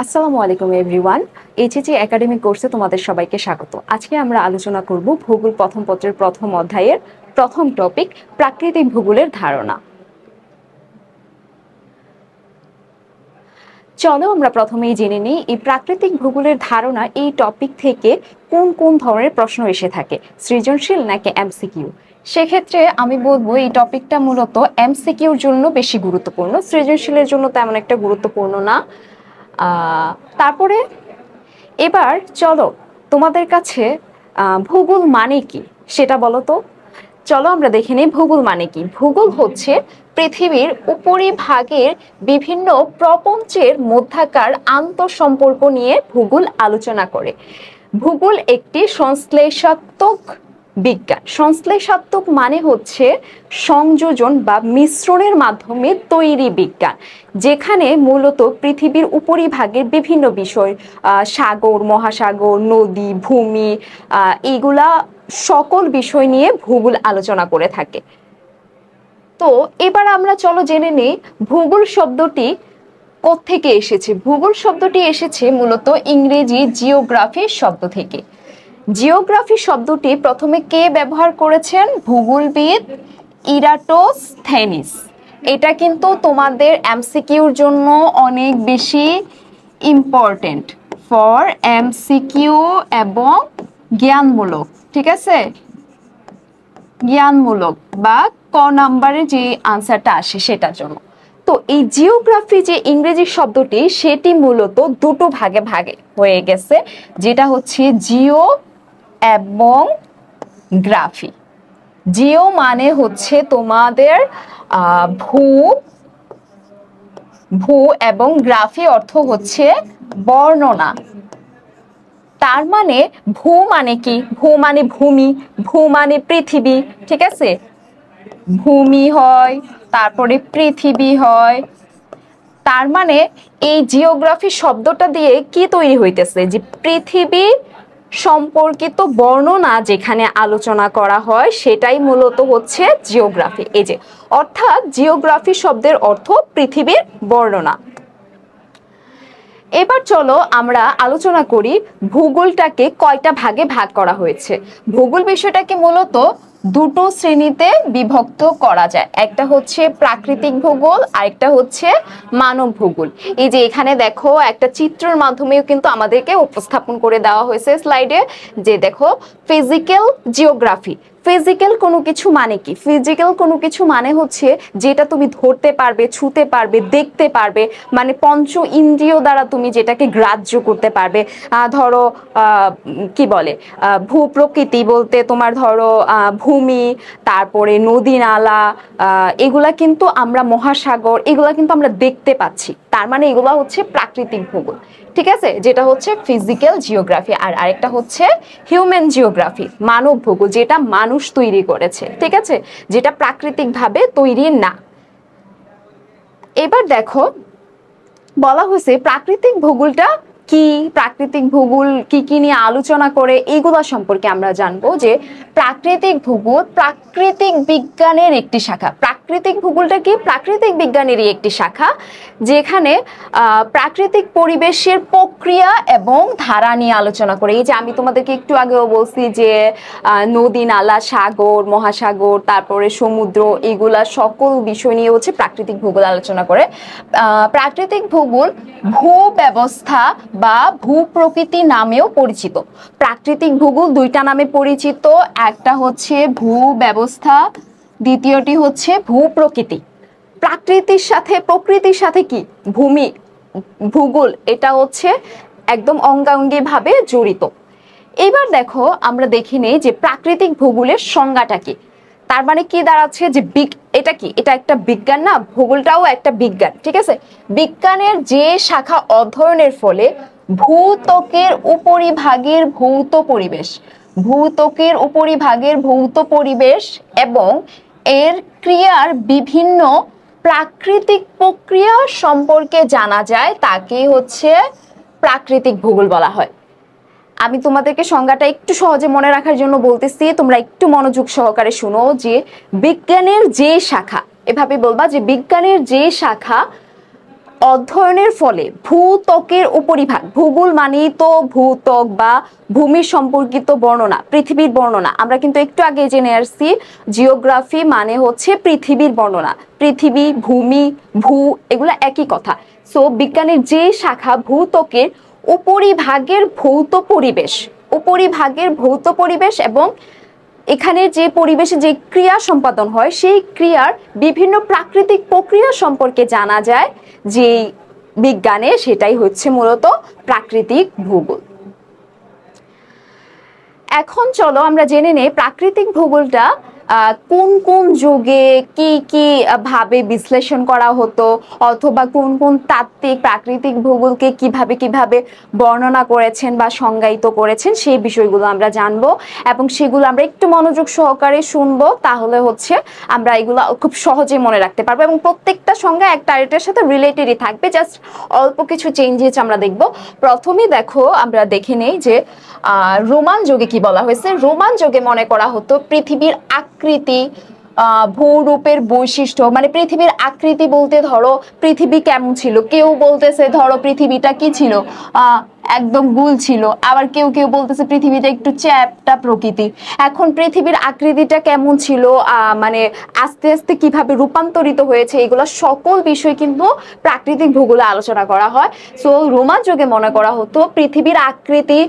আসসালামু আলাইকুম everyone. HSC academic কোর্সে তোমাদের সবাইকে স্বাগত। আজকে আমরা আলোচনা করব ভূগোল প্রথম পত্রের প্রথম অধ্যায়ের প্রথম টপিক প্রাকৃতিক ভূগোলের ধারণা। চলো আমরা প্রথমেই জেনে নিই এই প্রাকৃতিক ভূগোলের ধারণা এই টপিক থেকে কোন কোন ধরনের প্রশ্ন এসে থাকে, সৃজনশীল নাকি এমসিকিউ। সেক্ষেত্রে আমি বলবো এই টপিকটা মূলত এমসিকিউর জন্য বেশি গুরুত্বপূর্ণ, সৃজনশীলের জন্য তেমন একটা গুরুত্বপূর্ণ না। তারপরে এবার চলো তোমাদের কাছে ভূগোল মানে কি সেটা বলো তো। চলো আমরা দেখে নিই ভূগোল মানে কি। ভূগোল হচ্ছে পৃথিবীর উপরিভাগের বিভিন্ন প্রপঞ্চের মধ্যাকার আন্তঃসম্পর্ক নিয়ে ভূগোল আলোচনা করে। ভূগোল একটি সংশ্লেষাত্মক বিজ্ঞান। সংশ্লেষাত্মক মানে হচ্ছে সংযোজন বা মিশ্রণের মাধ্যমে তৈরি বিজ্ঞান, যেখানে মূলত পৃথিবীর উপরিভাগের বিভিন্ন বিষয়, সাগর, মহাসাগর, নদী, ভূমি, এইগুলা সকল বিষয় নিয়ে ভূগোল আলোচনা করে থাকে। তো এবার আমরা চলো জেনে নিই ভূগোল শব্দটি কোত্থেকে এসেছে। ভূগোল শব্দটি এসেছে মূলত ইংরেজি জিওগ্রাফি শব্দ থেকে। জিওগ্রাফি শব্দটি প্রথমে কে ব্যবহার করেছেন? ভূগোলবিদ ইরাটোস্থেনিস। এটা কিন্তু তোমাদের এমসিকিউর জন্য অনেক বেশি ইম্পর্টেন্ট, ফর এমসিকিউ এবং জ্ঞানমূলক, ঠিক আছে, জ্ঞানমূলক বা ক নাম্বারে যে আনসারটা আসে সেটার জন্য। তো এই জিওগ্রাফি যে ইংরেজি শব্দটি সেটি মূলত দুটো ভাগে ভাগে হয়ে গেছে, যেটা হচ্ছে জিও এবং গ্রাফি। জিও মানে হচ্ছে তোমাদের ভূ, ভূ এবং গ্রাফি অর্থ হচ্ছে বর্ণনা। তার মানে ভূ মানে কি? ভূ মানে ভূমি, ভূ মানে পৃথিবী, ঠিক আছে, ভূমি হয় তারপরে পৃথিবী হয়। তার মানে এই জিওগ্রাফি শব্দটা দিয়ে কি তৈরি হইতেছে? যে পৃথিবী সম্পর্কিত বর্ণনা যেখানে আলোচনা করা হয় সেটাই মূলত হচ্ছে জিওগ্রাফি। এই যে অর্থাৎ জিওগ্রাফি শব্দের অর্থ পৃথিবীর বর্ণনা। এবার চলো আমরা আলোচনা করি ভূগোলটাকে কয়টা ভাগে ভাগ করা হয়েছে। ভূগোল বিষয়টাকে মূলত দুটো শ্রেণীতে বিভক্ত করা যায়, একটা হচ্ছে প্রাকৃতিক ভূগোল আর একটা হচ্ছে মানব ভূগোল। এই যে এখানে দেখো একটা চিত্রের মাধ্যমেও কিন্তু আমাদেরকে উপস্থাপন করে দেওয়া হয়েছে স্লাইডে, যে দেখো ফিজিক্যাল জিওগ্রাফি। ফিজিক্যাল কোনো কিছু মানে কি? ফিজিক্যাল কোনো কিছু মানে হচ্ছে যেটা তুমি ধরতে পারবে, ছুঁতে পারবে, দেখতে পারবে, মানে পঞ্চ ইন্দ্রিয় দ্বারা তুমি যেটাকে গ্রাহ্য করতে পারবে। ধরো কি বলে ভূপ্রকৃতি বলতে তোমার ধরো ভূমি, তারপরে নদী নালা, এগুলা কিন্তু আমরা মহাসাগর, এগুলা কিন্তু আমরা দেখতে পাচ্ছি। তার মানে এগুলা হচ্ছে প্রাকৃতিক ভূগোল, ঠিক আছে, যেটা হচ্ছে ফিজিক্যাল জিওগ্রাফি। আর আরেকটা হচ্ছে হিউম্যান জিওগ্রাফি, মানব ভূগোল, যেটা মানুষ তৈরি করেছে, ঠিক আছে, যেটা প্রাকৃতিকভাবে তৈরি না। এবার দেখো বলা হয়েছে প্রাকৃতিক ভূগোলটা কি, প্রাকৃতিক ভূগোল কি কি নিয়ে আলোচনা করে, এইগুলা সম্পর্কে আমরা জানবো। যে প্রাকৃতিক ভূগোল প্রাকৃতিক বিজ্ঞানের একটি শাখা। প্রাকৃতিক ভূগোলটা কি? প্রাকৃতিক বিজ্ঞানেরই একটি শাখা, যেখানে প্রাকৃতিক পরিবেশের প্রক্রিয়া এবং ধারা নিয়ে আলোচনা করে। এই যে আমি তোমাদেরকে একটু আগেও বলছি যে নদী নালা, সাগর, মহাসাগর, তারপরে সমুদ্র, এগুলা সকল বিষয় নিয়ে হচ্ছে প্রাকৃতিক ভূগোল আলোচনা করে। প্রাকৃতিক ভূগোল ভূ ব্যবস্থা বা ভূপ্রকৃতি নামেও পরিচিত। প্রাকৃতিক ভূগোল দুইটা নামে পরিচিত, একটা হচ্ছে ভূ ব্যবস্থা, দ্বিতীয়টি হচ্ছে ভূপ্রকৃতি। প্রকৃতির সাথে কি ভূমি, ভূগোল এটা হচ্ছে একদম অঙ্গাঙ্গি ভাবে জড়িত। এবার দেখো আমরা দেখে নেই যে প্রাকৃতিক ভূগোলের সংজ্ঞাটা কি। তার মানে কি দাঁড়াচ্ছে যে এটা কি? এটা একটা বিজ্ঞান না? ভূগোলটাও একটা বিজ্ঞান, ঠিক আছে। বিজ্ঞানের যে শাখা অধ্যয়নের ফলে ভূত্বকের উপরিভাগের ভৌত পরিবেশ, ভূত্বকের উপরিভাগের ভৌত পরিবেশ এবং এর ক্রিয়ার বিভিন্ন প্রাকৃতিক প্রক্রিয়া সম্পর্কে জানা যায়, তাকে হচ্ছে প্রাকৃতিক ভূগোল বলা হয়। আমি তোমাদেরকে সংজ্ঞাটা একটু সহজে মনে রাখার জন্য বলতেছি, তোমরা একটু মনোযোগ সহকারে শুনো। যে বিজ্ঞানের যে শাখা, এভাবে বলবা যে বিজ্ঞানের যে শাখা অধ্যয়নের ফলে ভূত্বকের উপরিভাগ, ভূগোল মানেই তো ভূত্বক বা ভূমি সম্পর্কিত বর্ণনা, পৃথিবীর বর্ণনা। আমরা কিন্তু একটু আগে জেনে আসছি জিওগ্রাফি মানে হচ্ছে পৃথিবীর বর্ণনা। পৃথিবী, ভূমি, ভূ এগুলো একই কথা। সো বিজ্ঞানের যে শাখা ভূত্বকের উপরিভাগের ভৌত পরিবেশ, উপরিভাগের ভৌত পরিবেশ এবং এখানে যে পরিবেশে যে ক্রিয়া সম্পাদন হয় সেই ক্রিয়ার বিভিন্ন প্রাকৃতিক প্রক্রিয়া সম্পর্কে জানা যায় যে বিজ্ঞানে, সেটাই হচ্ছে মূলত প্রাকৃতিক ভূগোল। এখন চলো আমরা জেনে নেই প্রাকৃতিক ভূগোলটা কোন কোন যুগে কি কি ভাবে বিশ্লেষণ করা হতো, অথবা কোন কোন তাত্ত্বিক প্রাকৃতিক ভূগোলকে কিভাবে কিভাবে বর্ণনা করেছেন বা সংজ্ঞায়িত করেছেন, সেই বিষয়গুলো আমরা জানবো এবং সেগুলো আমরা একটু মনোযোগ সহকারে শুনবো। তাহলে হচ্ছে আমরা এগুলো খুব সহজে মনে রাখতে পারবো এবং প্রত্যেকটা সংজ্ঞা একটা আরেকটার সাথে রিলেটেডই থাকবে, জাস্ট অল্প কিছু চেঞ্জেস আমরা দেখব। প্রথমেই দেখো আমরা দেখে নেই যে রোমান যুগে কি বলা হয়েছে। রোমান যুগে মনে করা হতো পৃথিবীর আকৃতি, ভূরূপের বৈশিষ্ট্য, মানে পৃথিবীর আকৃতি বলতে ধরো পৃথিবী কেমন ছিল, কেউ বলতেছে ধরো পৃথিবীটা কি ছিল, একদম গোল ছিল, আবার কেউ কেউ বলতেছে পৃথিবীটা একটু চ্যাপ্টা প্রকৃতি। এখন পৃথিবীর আকৃতিটা কেমন ছিল, মানে আস্তে আস্তে কিভাবে রূপান্তরিত হয়েছে, এগুলো সকল বিষয় কিন্তু প্রাকৃতিক ভূগোলে আলোচনা করা হয়। সো রোমান যুগে মনে করা হতো পৃথিবীর আকৃতি,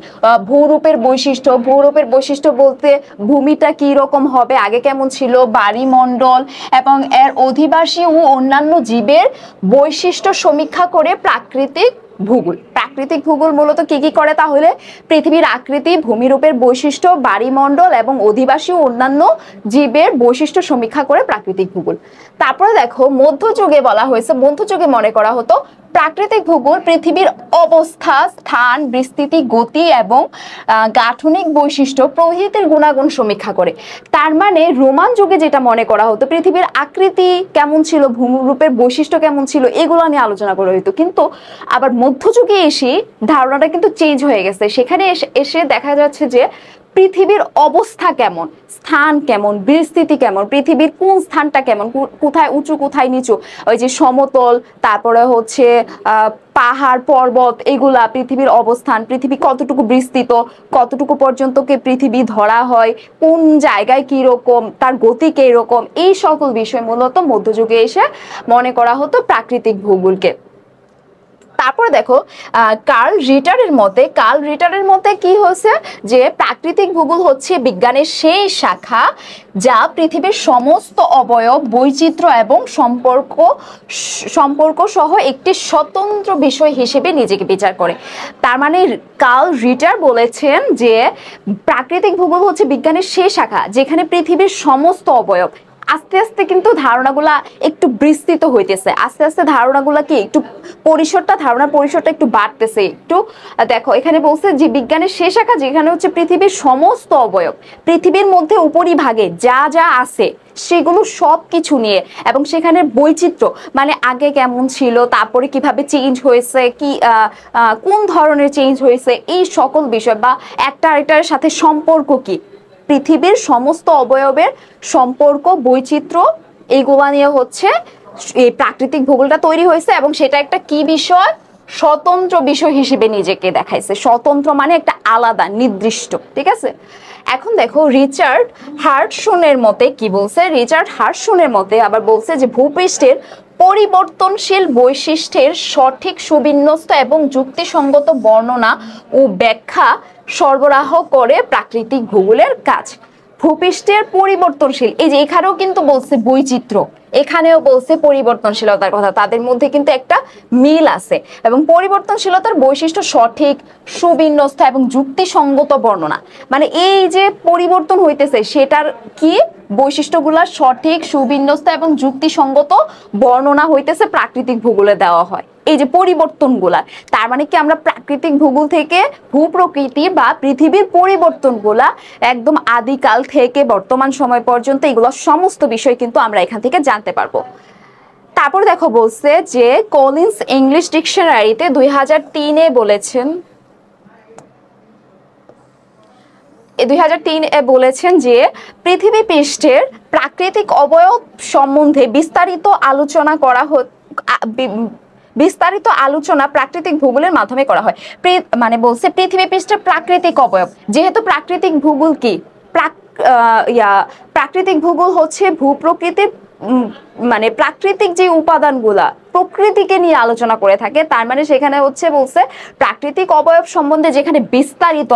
ভূরূপের বৈশিষ্ট্য, ভূরূপের বৈশিষ্ট্য বলতে ভূমিটা কি রকম হবে, আগে কেমন ছিল, বায়ুমণ্ডল এবং এর অধিবাসী ও অন্যান্য জীবের বৈশিষ্ট্য সমীক্ষা করে প্রাকৃতিক ভূগোল। প্রাকৃতিক ভূগোল মূলত কি কি করে তাহলে, পৃথিবীর আকৃতি, ভূমিরূপের বৈশিষ্ট্য, বায়ুমণ্ডল এবং অধিবাসী ও অন্যান্য জীবের বৈশিষ্ট্য সমীক্ষা করে প্রাকৃতিক ভূগোল। তারপরে দেখো মধ্যযুগে বলা হয়েছে, মধ্যযুগে মনে করা হতো প্রাকৃতিক ভূগোল পৃথিবীর অবস্থা, স্থান, বিস্তৃতি, গতি এবং গাঠনিক বৈশিষ্ট্য প্রভৃতির গুণাগুণ সমীক্ষা করে। তার মানে রোমান যুগে যেটা মনে করা হতো পৃথিবীর আকৃতি কেমন ছিল, ভূমিরূপের বৈশিষ্ট্য কেমন ছিল, এগুলো নিয়ে আলোচনা করা হতো। কিন্তু আবার মধ্যযুগে এসে ধারণাটা কিন্তু চেঞ্জ হয়ে গেছে। সেখানে এসে দেখা যাচ্ছে যে পৃথিবীর অবস্থা কেমন, স্থান কেমন, বিস্তৃতি কেমন, পৃথিবীর কোন স্থানটা কেমন, কোথায় উঁচু কোথায় নিচু, ওই যে সমতল, তারপরে হচ্ছে পাহাড় পর্বত, এগুলা পৃথিবীর অবস্থান, পৃথিবী কতটুকু বিস্তৃত, কতটুকু পর্যন্তকে পৃথিবী ধরা হয়, কোন জায়গায় কি রকম, তার গতি কি রকম, এই সকল বিষয় মূলত মধ্যযুগে এসে মনে করা হতো প্রাকৃতিক ভূগোলকে। তারপরে দেখো কার্ল রিটারের মতে কি হচ্ছে যে প্রাকৃতিক ভূগোল হচ্ছে বিজ্ঞানের সেই শাখা যা পৃথিবীর সমস্ত অবয়ব, বৈচিত্র্য এবং সম্পর্ক সহ একটি স্বতন্ত্র বিষয় হিসেবে নিজেকে বিচার করে। তার মানে কার্ল রিটার বলেছেন যে প্রাকৃতিক ভূগোল হচ্ছে বিজ্ঞানের সেই শাখা যেখানে পৃথিবীর সমস্ত অবয়ব, আস্তে আস্তে কিন্তু ধারণাগুলা একটু বিস্তৃত হইতেছে, আস্তে আস্তে ধারণাগুলা কি একটু ধারণার পরিসরটা একটু বাড়তেছে। একটু দেখো এখানে বলছে যে বিজ্ঞানের শেষ শাখা যেখানে হচ্ছে পৃথিবীর সমস্ত অবয়ব, পৃথিবীর মধ্যে উপরিভাগে যা যা আছে সেগুলো সব কিছু নিয়ে, এবং সেখানে বৈচিত্র্য মানে আগে কেমন ছিল, তারপরে কিভাবে চেঞ্জ হয়েছে, কি কোন ধরনের চেঞ্জ হয়েছে, এই সকল বিষয় বা একটা আরেকটার সাথে সম্পর্ক কি, পৃথিবীর সমস্ত অবয়বের সম্পর্ক, বৈচিত্র্য, এইগুলা নিয়ে হচ্ছে এই প্রাকৃতিক ভূগোলটা তৈরি হয়েছে। এবং সেটা একটা কি বিষয়, স্বতন্ত্র বিষয় হিসেবে নিজেকে দেখাইছে। স্বতন্ত্র মানে একটা আলাদা নির্দিষ্ট, ঠিক আছে। এখন দেখো রিচার্ড হার্টসনের মতে কি বলছে। রিচার্ড হার্টসনের মতে আবার বলছে যে ভূপৃষ্ঠের পরিবর্তনশীল বৈশিষ্ট্যের সঠিক, সুবিন্যস্ত এবং যুক্তিসঙ্গত বর্ণনা ও ব্যাখ্যা সরবরাহ করে প্রাকৃতিক ভূগোলের কাজ। ভূপৃষ্ঠের পরিবর্তনশীল, এই যে এখানেও কিন্তু বলছে বৈচিত্র্য, এখানেও বলছে পরিবর্তনশীলতার কথা, তাদের মধ্যে কিন্তু একটা মিল আছে। এবং পরিবর্তনশীলতার বৈশিষ্ট্য সঠিক, সুবিন্যস্ত এবং যুক্তিসঙ্গত বর্ণনা, মানে এই যে পরিবর্তন হইতেছে সেটার কি বৈশিষ্ট্যগুলা সঠিক, সুবিন্যস্ত এবং যুক্তিসঙ্গত বর্ণনা হইতেছে প্রাকৃতিক ভূগোলে দেওয়া হয়। এই যে পরিবর্তনগুলা, তার মানে কি আমরা প্রাকৃতিক ভূগোল থেকে ভূপ্রকৃতি বা পৃথিবীর পরিবর্তনগুলা একদম আদিকাল থেকে বর্তমান সময় পর্যন্ত এগুলো সমস্ত বিষয় কিন্তু আমরা এখান থেকে জানতে পারবো। তারপর দেখো বলছে যে কলিন্স ইংলিশ ডিকশনারিতে 2003-এ বলেছেন, 2003-এ বলেছেন যে পৃথিবী পৃষ্ঠের প্রাকৃতিক অবয়ব সম্বন্ধে বিস্তারিত আলোচনা করা বিস্তারিত আলোচনা প্রাকৃতিক ভূগোলের মাধ্যমে করা হয়। মানে বলছে পৃথিবী পৃষ্ঠের প্রাকৃতিক অবয়ব, যেহেতু প্রাকৃতিক ভূগোল কি প্রাকৃতিক ভূগোল হচ্ছে ভূপ্রকৃতির মানে প্রাকৃতিক যে উপাদানগুলা প্রকৃতিকে নিয়ে আলোচনা করে থাকে, তার মানে সেখানে হচ্ছে বলছে প্রাকৃতিক অবয়ব সম্বন্ধে যেখানে বিস্তারিত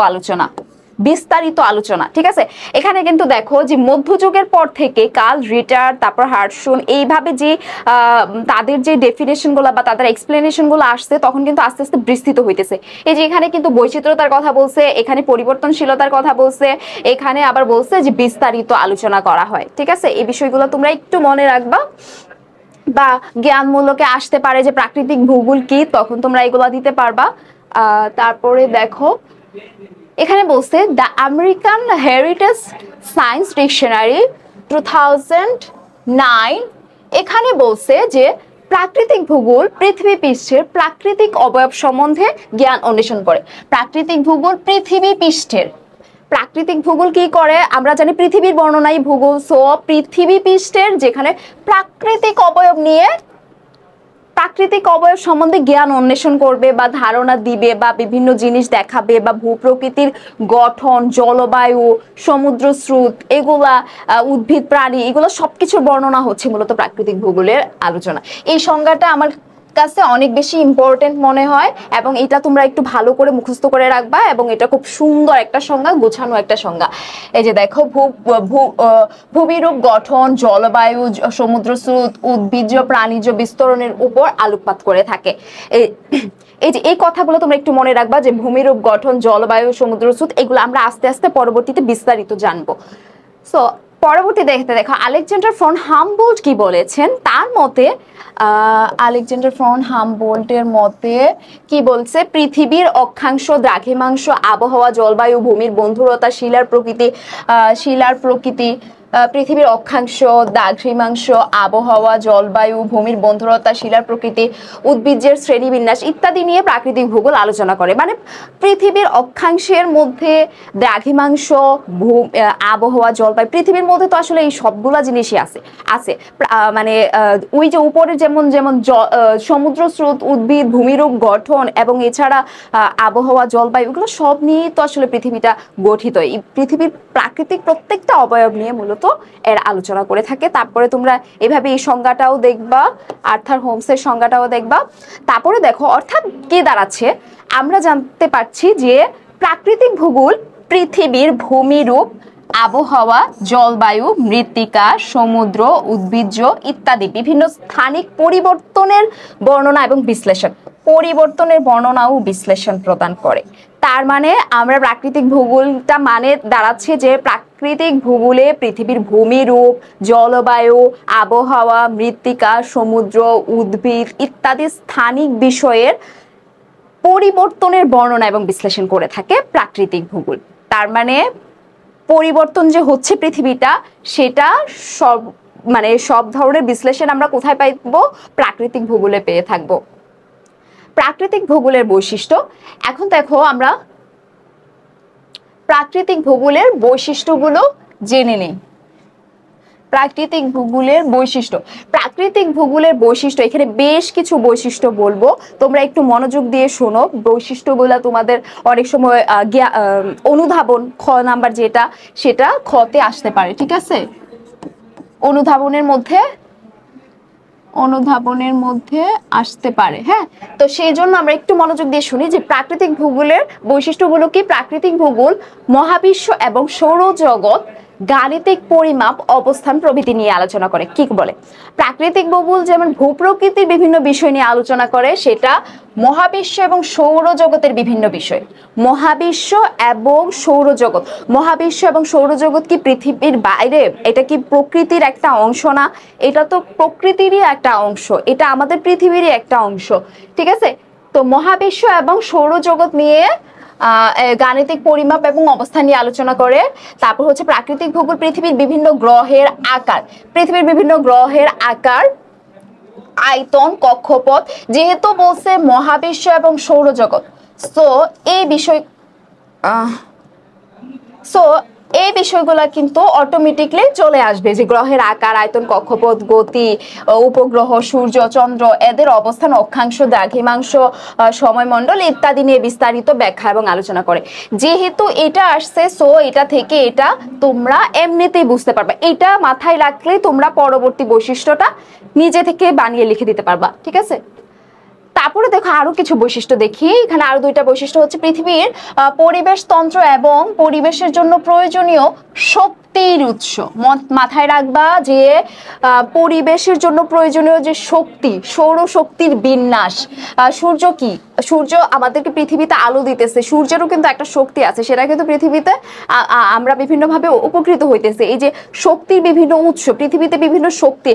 আলোচনা, ঠিক আছে। এখানে কিন্তু দেখো যে মধ্যযুগের পর থেকে কার্ল রিটার, তারপর হার্টসুন, এইভাবে যে তাদের যে ডেফিনেশন গুলো বা তাদের এক্সপ্লেনেশন গুলো আসছে, তখন কিন্তু আস্তে আস্তে বিস্তৃত হইতেছে। এই যে এখানে কিন্তু বৈচিত্র্যতার কথা বলছে, এখানে পরিবর্তনশীলতার কথা বলছে, এখানে আবার বলছে যে বিস্তারিত আলোচনা করা হয়, ঠিক আছে। এই বিষয়গুলো তোমরা একটু মনে রাখবা, বা জ্ঞানমূলকে আসতে পারে যে প্রাকৃতিক ভূগোল কি, তখন তোমরা এগুলা দিতে পারবা। তারপরে দেখো এখানে বলছে the American heritage science dictionary 2009, এখানে বলছে যে প্রাকৃতিক ভূগোল পৃথিবী পৃষ্ঠের প্রাকৃতিক অবয়ব সম্বন্ধে জ্ঞান অন্বেষণ করে। প্রাকৃতিক ভূগোল পৃথিবী পৃষ্ঠের, প্রাকৃতিক ভূগোল কি করে আমরা জানি, পৃথিবীর বর্ণনাই ভূগোল। সো পৃথিবী পৃষ্ঠের যেখানে প্রাকৃতিক অবয়ব নিয়ে প্রাকৃতিক অবয়ব সম্বন্ধে জ্ঞান অন্বেষণ করবে বা ধারণা দিবে বা বিভিন্ন জিনিস দেখাবে, বা ভূপ্রকৃতির গঠন, জলবায়ু, সমুদ্র স্রোত, এগুলা উদ্ভিদ প্রাণী, এগুলো সবকিছুর বর্ণনা হচ্ছে মূলত প্রাকৃতিক ভূগোলের আলোচনা। এই সংজ্ঞাটা আমার কাছে অনেক বেশি ইম্পর্টেন্ট মনে হয়, এবং এটা তোমরা একটু ভালো করে মুখস্থ করে রাখবা, এবং এটা খুব সুন্দর একটা সংজ্ঞা, গোছানো একটা সংজ্ঞা। এই যে দেখো ভূমিরূপ গঠন, জলবায়ু, সমুদ্র স্রোত, উদ্ভিজ্জ প্রাণীজ বিস্তরণের উপর আলোকপাত করে থাকে। এই যে এই কথাগুলো তোমরা একটু মনে রাখবা, যে ভূমিরূপ গঠন, জলবায়ু, সমুদ্র স্রোত, এগুলো আমরা আস্তে আস্তে পরবর্তীতে বিস্তারিত জানবো। সো পরবর্তী দেখো আলেকজান্ডার ফন হামবোল্ট কি বলেছেন। তার মতে আলেকজান্ডার ফন হামবোল্টের মতে কি বলছে, পৃথিবীর অক্ষাংশ, দ্রাঘিমাংশ, আবহাওয়া, জলবায়ু, ভূমির বন্ধুরতা, শিলার প্রকৃতি, পৃথিবীর অক্ষাংশ, দ্রাঘিমাংশ, আবহাওয়া, জলবায়ু, ভূমির বন্ধুরতা, শিলার প্রকৃতি, উদ্ভিদের শ্রেণীবিন্যাস ইত্যাদি নিয়ে প্রাকৃতিক ভূগোল আলোচনা করে। মানে পৃথিবীর অক্ষাংশের মধ্যে দ্রাঘিমাংশ, আবহাওয়া, জলবায়ু, পৃথিবীর মধ্যে তো আসলে এই সবগুলা জিনিসই আছে। মানে ওই যে উপরে যেমন সমুদ্র স্রোত, উদ্ভিদ, ভূমিরূপ গঠন, এবং এছাড়া আবহাওয়া, জলবায়ু, এগুলো সব নিয়ে তো আসলে পৃথিবীটা গঠিত। এই পৃথিবীর প্রাকৃতিক প্রত্যেকটা অবয়ব নিয়ে মূলত এর আলোচনা করে থাকে। তারপরে তোমরা এভাবে এই সংজ্ঞাটাও দেখবা, আর্থার হোমসের সংজ্ঞাটাও দেখবা। তারপরে দেখো অর্থাৎ কি দাঁড়াচ্ছে, আমরা জানতে পারছি যে প্রাকৃতিক ভূগোল পৃথিবীর ভূমিরূপ, আবহাওয়া, জলবায়ু, মৃত্তিকা, সমুদ্র, উদ্ভিজ্জ ইত্যাদি বিভিন্ন স্থানিক পরিবর্তনের বর্ণনা এবং বিশ্লেষণ প্রদান করে। তার মানে আমরা প্রাকৃতিক ভূগোলটা মানে দাঁড়াচ্ছে যে প্রাকৃতিক ভূগোলে পৃথিবীর ভূমিরূপ, জলবায়ু, আবহাওয়া, মৃত্তিকা, সমুদ্র, উদ্ভিদ ইত্যাদি স্থানিক বিষয়ের পরিবর্তনের বর্ণনা এবং বিশ্লেষণ করে থাকে প্রাকৃতিক ভূগোল। তার মানে পরিবর্তন যে হচ্ছে পৃথিবীটা, সেটা সব ধরনের বিশ্লেষণ আমরা কোথায় পাইবো, প্রাকৃতিক ভূগোলে পেয়ে থাকবো। প্রাকৃতিক ভূগোলের বৈশিষ্ট্য, এখন দেখো আমরা প্রাকৃতিক ভূগোলের বৈশিষ্ট্যগুলো জেনে নেই। প্রাকৃতিক ভূগোলের বৈশিষ্ট্য, এখানে বেশ কিছু বৈশিষ্ট্য বলবো, তোমরা একটু মনোযোগ দিয়ে শোনো। বৈশিষ্ট্যগুলো তোমাদের অনেক সময় অনুধাবন খ নাম্বার যেটা, সেটা খতে আসতে পারে, ঠিক আছে। অনুধাবনের মধ্যে আসতে পারে, হ্যাঁ। তো সেই জন্য আমরা একটু মনোযোগ দিয়ে শুনি যে প্রাকৃতিক ভূগোলের বৈশিষ্ট্যগুলো কি। প্রাকৃতিক ভূগোল মহাবিশ্ব এবং সৌরজগৎ, গাণিতিক পরিমাপ, অবস্থান প্রভৃতি নিয়ে আলোচনা করে। কি বলে, প্রাকৃতিক ভূগোল যেমন ভূপ্রকৃতির বিভিন্ন বিষয় নিয়ে আলোচনা করে, সেটা মহাবিশ্ব এবং সৌরজগতের বিভিন্ন বিষয়। মহাবিশ্ব এবং সৌরজগৎ কি পৃথিবীর বাইরে? এটা কি প্রকৃতির একটা অংশ না? এটা তো প্রকৃতিরই একটা অংশ, এটা আমাদের পৃথিবীরই একটা অংশ, ঠিক আছে। তো মহাবিশ্ব এবং সৌরজগৎ নিয়ে গাণিতিক পরিমাপ এবং অবস্থান নিয়ে আলোচনা করে। তারপর হচ্ছে প্রাকৃতিক ভূগোল পৃথিবীর বিভিন্ন গ্রহের আকার, আয়তন, কক্ষপথ, যেহেতু বলছে মহাবিশ্ব এবং সৌরজগৎ, সো এই বিষয়গুলো কিন্তু অটোমেটিকলি চলে আসবে, যে গ্রহের আকার, আয়তন, কক্ষপথ, গতি, উপগ্রহ, সূর্য, চন্দ্র, এদের অবস্থান, অক্ষাংশ, দ্রাঘিমাংশ, সময়মণ্ডল ইত্যাদি নিয়ে বিস্তারিত ব্যাখ্যা এবং আলোচনা করে। যেহেতু এটা আসছে, সো এটা থেকে এটা তোমরা এমনিতেই বুঝতে পারবে। এটা মাথায় রাখলে তোমরা পরবর্তী বৈশিষ্ট্যটা নিজে থেকে বানিয়ে লিখে দিতে পারবা, ঠিক আছে। তারপরে দেখো আরো কিছু বৈশিষ্ট্য দেখি। এখানে আরো দুইটা বৈশিষ্ট্য হচ্ছে পৃথিবীর পরিবেশতন্ত্র এবং পরিবেশের জন্য প্রয়োজনীয় শক্তির উৎস। মাথায় রাখবা যে পরিবেশের জন্য প্রয়োজনীয় যে শক্তি, সৌরশক্তির বিন্যাস। সূর্য কি? সূর্য আমাদেরকে পৃথিবীতে আলো দিতেছে, সূর্যেরও কিন্তু একটা শক্তি আছে, সেটা কিন্তু পৃথিবীতে আমরা বিভিন্নভাবে উপকৃত হইতেছে। এই যে শক্তির বিভিন্ন উৎস, পৃথিবীতে বিভিন্ন শক্তি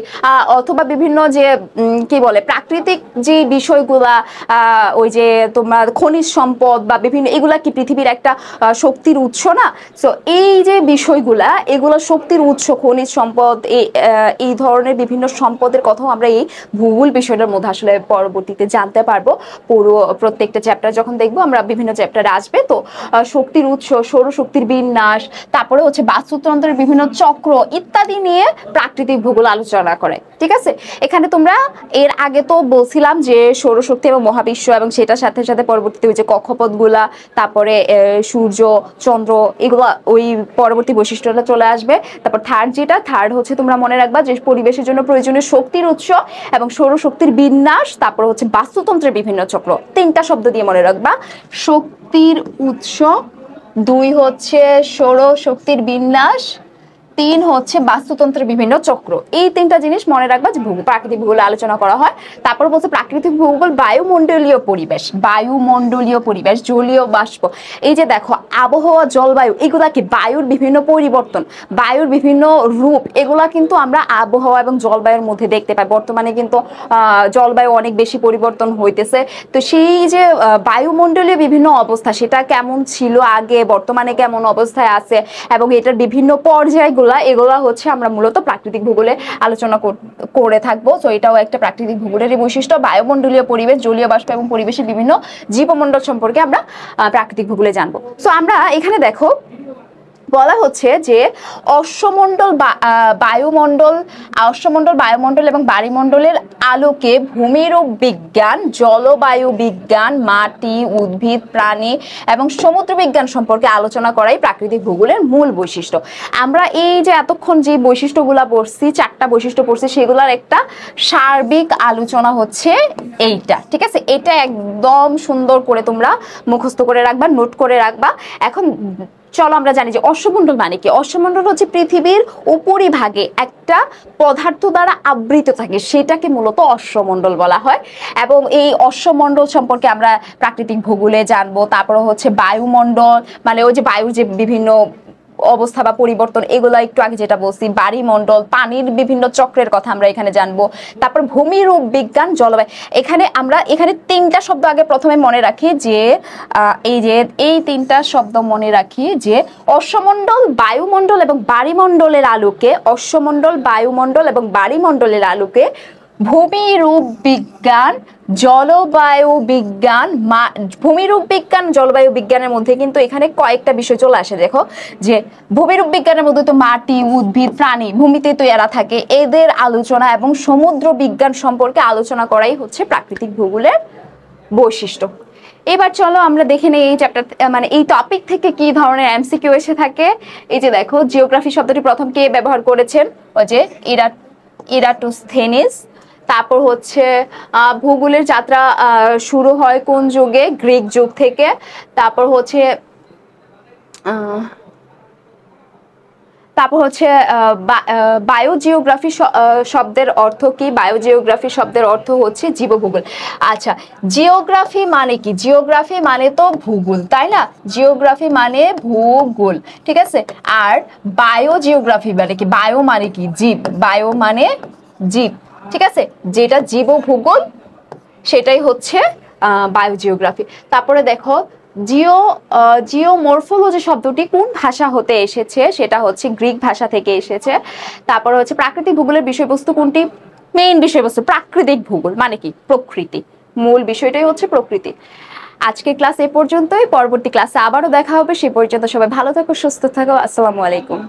অথবা বিভিন্ন যে কি বলে প্রাকৃতিক যে বিষয়গুলা, ওই যে তোমার খনিজ সম্পদ বা বিভিন্ন, এগুলা কি পৃথিবীর একটা শক্তির উৎস না? সো এই যে বিষয়গুলা, এগুলো শক্তির উৎস, খনিজ সম্পদ, এই ধরনের বিভিন্ন সম্পদের কথাও আমরা এই ভূগোল বিষয়টার মধ্যে আসলে পরবর্তীতে জানতে পারবো। পুরো প্রত্যেকটা চ্যাপ্টার যখন দেখবো আমরা, বিভিন্ন চ্যাপ্টারে আসবে। তো শক্তির উৎস, সৌরশক্তির বিন্যাস, তারপরে হচ্ছে বাস্তুতন্ত্রের বিভিন্ন চক্র ইত্যাদি নিয়ে প্রাকৃতিক ভূগোল আলোচনা করে, ঠিক আছে। এখানে তোমরা এর আগে তো বলছিলাম যে সৌরশক্তি এবং মহাবিশ্ব, এবং সেটার সাথে সাথে পরবর্তীতে ওই যে কক্ষপথগুলা, তারপরে সূর্য, চন্দ্র, এগুলো ওই পরবর্তী বৈশিষ্ট্যটা চলে আসবে। তারপর থার্ড হচ্ছে তোমরা মনে রাখবা যে পরিবেশের জন্য প্রয়োজনীয় শক্তির উৎস এবং সৌরশক্তির বিন্যাস, তারপর হচ্ছে বাস্তুতন্ত্রের বিভিন্ন চক্র। তিনটা শব্দ দিয়ে মনে রাখবা, শক্তির উৎস, 2 হচ্ছে সৌরশক্তির বিন্যাস, 3 হচ্ছে বাস্তুতন্ত্রের বিভিন্ন চক্র। এই তিনটা জিনিস মনে রাখবা যে প্রাকৃতিক ভূগোলে আলোচনা করা হয়। তারপর বলছে প্রাকৃতিক ভূগোল বায়ুমণ্ডলীয় পরিবেশ, বায়ুমণ্ডলীয় পরিবেশ, জলীয় বাষ্প। এই যে দেখো আবহাওয়া, জলবায়ু, এগুলা কি বায়ুর বিভিন্ন পরিবর্তন, বায়ুর বিভিন্ন রূপ, এগুলা কিন্তু আমরা আবহাওয়া এবং জলবায়ুর মধ্যে দেখতে পাই। বর্তমানে কিন্তু জলবায়ু অনেক বেশি পরিবর্তন হইতেছে। তো সেই যে বায়ুমণ্ডলীয় বিভিন্ন অবস্থা, সেটা কেমন ছিল আগে, বর্তমানে কেমন অবস্থায় আছে, এবং এটার বিভিন্ন পর্যায়গুলা, এগুলা হচ্ছে আমরা মূলত প্রাকৃতিক ভূগোলে আলোচনা করে থাকবো। তো এটাও একটা প্রাকৃতিক ভূগোলেরই বৈশিষ্ট্য। বায়ুমণ্ডলীয় পরিবেশ, জলীয় বাষ্প এবং পরিবেশের বিভিন্ন জীবমণ্ডল সম্পর্কে আমরা প্রাকৃতিক ভূগোলে জানবো। তো আমরা এখানে দেখো বলা হচ্ছে যে অশ্বমণ্ডল, বায়ুমণ্ডল এবং বায়ুমণ্ডলের আলোকে ভূমিরূপ বিজ্ঞান, জলবায়ু বিজ্ঞান, মাটি, উদ্ভিদ, প্রাণী এবং সমুদ্র বিজ্ঞান সম্পর্কে আলোচনা করাই প্রাকৃতিক ভূগোলের মূল বৈশিষ্ট্য। আমরা এই যে এতক্ষণ যে বৈশিষ্ট্যগুলা পড়ছি, 4টা বৈশিষ্ট্য পড়ছি, সেগুলোর একটা সার্বিক আলোচনা হচ্ছে এইটা, ঠিক আছে। এটা একদম সুন্দর করে তোমরা মুখস্থ করে রাখবা, নোট করে রাখবা। এখন চলো আমরা জানি যে অশ্বমণ্ডল মানে কি। অশ্বমণ্ডল হচ্ছে পৃথিবীর উপরিভাগে একটা পদার্থ দ্বারা আবৃত থাকে, সেটাকে মূলত অশ্বমণ্ডল বলা হয়। এবং এই অশ্বমণ্ডল সম্পর্কে আমরা প্রাকৃতিক ভূগোলে জানবো। তারপরে হচ্ছে বায়ুমণ্ডল, মানে ওই যে বায়ুর যে বিভিন্ন অবস্থা বা পরিবর্তন, এগুলো একটু আগে যেটা বলছি। বায়ুমণ্ডল, পানির বিভিন্ন চক্রের কথা আমরা এখানে জানবো। তারপর ভূমিরূপ বিজ্ঞান, জলবায়ু। এখানে 3টা শব্দ আগে প্রথমে মনে রাখি, যে এই 3টা শব্দ মনে রাখি, যে অশ্বমণ্ডল, বায়ুমণ্ডল এবং বায়ুমণ্ডলের আলোকে, অশ্বমণ্ডল, বায়ুমণ্ডল এবং বায়ুমণ্ডলের আলোকে ভূমিরূপ বিজ্ঞান, জলবায়ু বিজ্ঞান, ভূমিরূপ বিজ্ঞান, জলবায়ু বিজ্ঞানের মধ্যে কিন্তু এখানে কয়েকটা বিষয় চলে আসে। দেখো যে ভূমিরূপ বিজ্ঞানের মধ্যে তো মাটি, উদ্ভিদ, প্রাণী, ভূমিতে তো এরা থাকে, এদের আলোচনা এবং সমুদ্র বিজ্ঞান সম্পর্কে আলোচনা করাই হচ্ছে প্রাকৃতিক ভূগোলের বৈশিষ্ট্য। এবার চলো আমরা দেখে নেই এই চ্যাপ্টার, মানে এই টপিক থেকে কি ধরনের এমসিকিউ এসে থাকে। এই যে দেখো, জিওগ্রাফি শব্দটি প্রথম কে ব্যবহার করেছেন? ওই যে ইরাটোস্থেনিস। তারপর হচ্ছে ভূগোলের যাত্রা শুরু হয় কোন যুগে? গ্রিক যুগ থেকে। তারপর হচ্ছে বায়োজিওগ্রাফি শব্দের অর্থ কি? বায়োজিওগ্রাফি শব্দের অর্থ হচ্ছে জীবভূগোল। আচ্ছা, জিওগ্রাফি মানে কি? জিওগ্রাফি মানে তো ভূগোল, তাই না? জিওগ্রাফি মানে ভূগোল, ঠিক আছে। আর বায়োজিওগ্রাফি মানে কি? বায়ো মানে কি? জীব। বায়ো মানে জীব, ঠিক আছে। যেটা জীবভূগোল সেটাই হচ্ছে বায়োজিওগ্রাফি। তারপরে দেখো, জিওমরফোলজি শব্দটি কোন ভাষা হতে এসেছে? সেটা হচ্ছে গ্রিক ভাষা থেকে এসেছে। তারপর হচ্ছে প্রাকৃতিক ভূগোলের বিষয়বস্তু কোনটি? মেইন বিষয়বস্তু প্রাকৃতিক ভূগোল মানে কি? প্রকৃতি। মূল বিষয়টাই হচ্ছে প্রকৃতি। আজকের ক্লাস এ পর্যন্তই, পরবর্তী ক্লাসে আবারও দেখা হবে। সে পর্যন্ত সবাই ভালো থাকো, সুস্থ থাকো। আসসালামু আলাইকুম।